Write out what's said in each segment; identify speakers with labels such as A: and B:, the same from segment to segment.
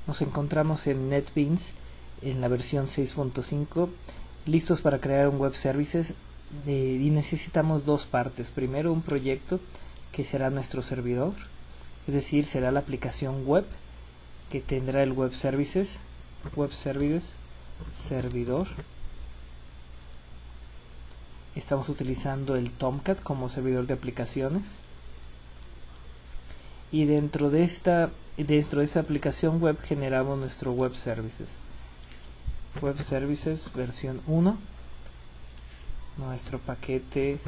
A: Nos encontramos en NetBeans en la versión 6.5, listos para crear un web services, y necesitamos dos partes. Primero, un proyecto que será nuestro servidor, es decir, será la aplicación web que tendrá el web services servidor. Estamos utilizando el Tomcat como servidor de aplicaciones, y dentro de esta aplicación web generamos nuestro web services versión 1, nuestro paquete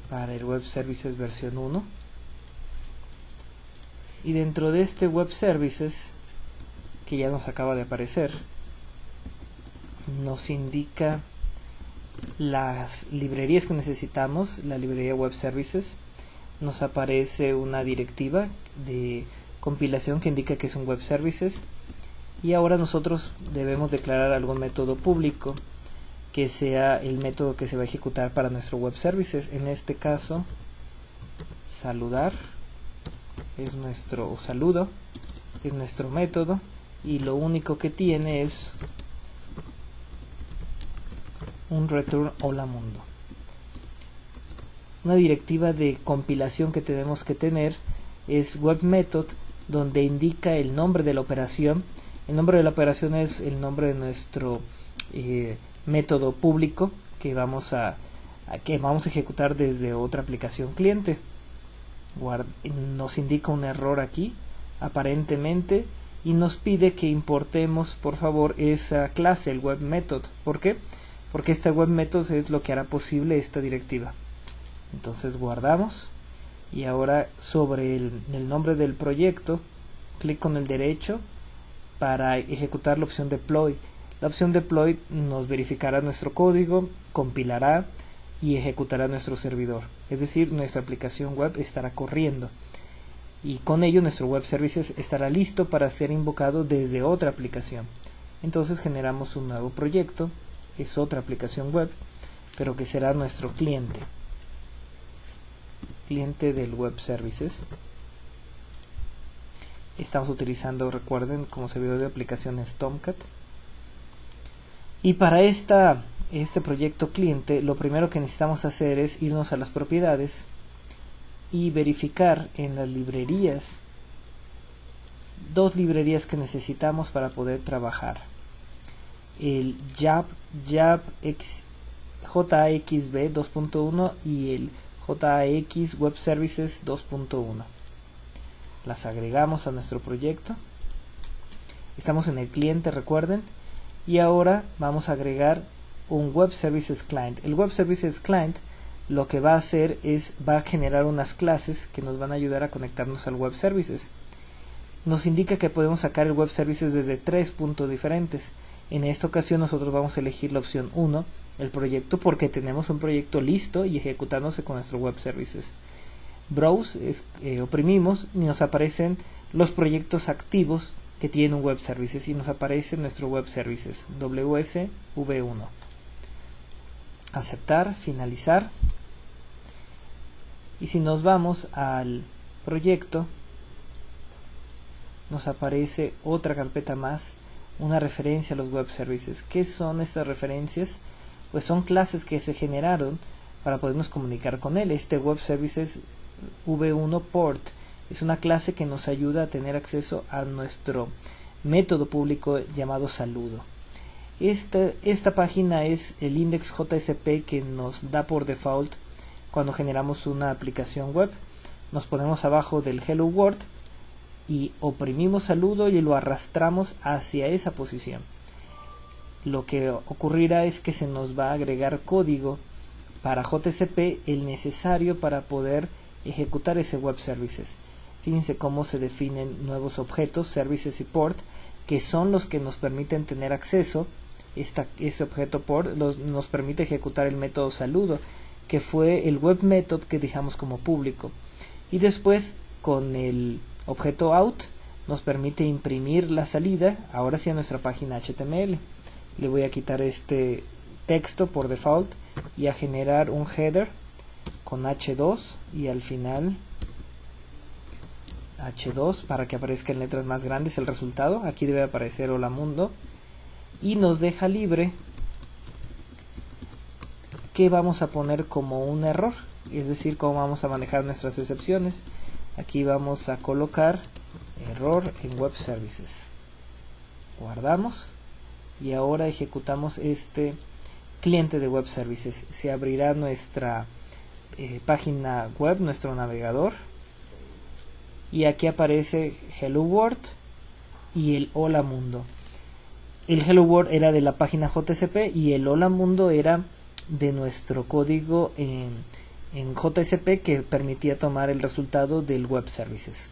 A: para el web services versión 1, y dentro de este web services que ya nos acaba de aparecer nos indica las librerías que necesitamos. La librería web services, nos aparece una directiva de compilación que indica que es un web services, y ahora nosotros debemos declarar algún método público que sea el método que se va a ejecutar para nuestro web services. En este caso, saludar es nuestro saludo, es nuestro método, y lo único que tiene es un return hola mundo. Una directiva de compilación que tenemos que tener es web method, donde indica el nombre de la operación. El nombre de la operación es el nombre de nuestro método público que vamos a ejecutar desde otra aplicación cliente. Nos indica un error aquí aparentemente, y nos pide que importemos por favor esa clase, el web method. ¿Por qué? Porque este web method es lo que hará posible esta directiva. Entonces guardamos, y ahora sobre el nombre del proyecto, clic con el derecho para ejecutar la opción deploy. La opción deploy nos verificará nuestro código, compilará y ejecutará nuestro servidor, es decir, nuestra aplicación web estará corriendo, y con ello nuestro web services estará listo para ser invocado desde otra aplicación. Entonces generamos un nuevo proyecto, es otra aplicación web, pero que será nuestro cliente del web services. Estamos utilizando, recuerden, como servidor de aplicaciones Tomcat. Y para este proyecto cliente, lo primero que necesitamos hacer es irnos a las propiedades y verificar en las librerías, dos librerías que necesitamos para poder trabajar: el JAXB 2.1 y el JAX Web Services 2.1. Las agregamos a nuestro proyecto. Estamos en el cliente, recuerden, y ahora vamos a agregar un Web Services Client. El Web Services Client lo que va a hacer va a generar unas clases que nos van a ayudar a conectarnos al Web Services. Nos indica que podemos sacar el Web Services desde 3 puntos diferentes. En esta ocasión nosotros vamos a elegir la opción 1, el proyecto, porque tenemos un proyecto listo y ejecutándose con nuestro Web Services. Browse, oprimimos y nos aparecen los proyectos activos que tienen un Web Services, y nos aparece nuestro Web Services WSV1. Aceptar, finalizar, y si nos vamos al proyecto nos aparece otra carpeta más, una referencia a los Web Services. ¿Qué son estas referencias? Pues son clases que se generaron para podernos comunicar con él. Este Web Services V1 Port es una clase que nos ayuda a tener acceso a nuestro método público llamado saludo. Esta página es el index JSP que nos da por default cuando generamos una aplicación web. Nos ponemos abajo del Hello World y oprimimos saludo y lo arrastramos hacia esa posición. Lo que ocurrirá es que se nos va a agregar código para JSP, el necesario para poder ejecutar ese Web Services. Fíjense cómo se definen nuevos objetos, Services y Port, que son los que nos permiten tener acceso. Ese objeto Port nos permite ejecutar el método saludo, que fue el web method que dejamos como público. Y después, con el objeto Out, nos permite imprimir la salida, ahora sí, a nuestra página HTML. Le voy a quitar este texto por default y a generar un header con H2 y al final H2 para que aparezca en letras más grandes el resultado. Aquí debe aparecer hola mundo, y nos deja libre qué vamos a poner como un error, es decir, cómo vamos a manejar nuestras excepciones. Aquí vamos a colocar error en web services, guardamos y ahora ejecutamos este cliente de web services. Se abrirá nuestra página web, nuestro navegador, y aquí aparece Hello World y el hola mundo. El Hello World era de la página JSP y el hola mundo era de nuestro código en JSP que permitía tomar el resultado del web services.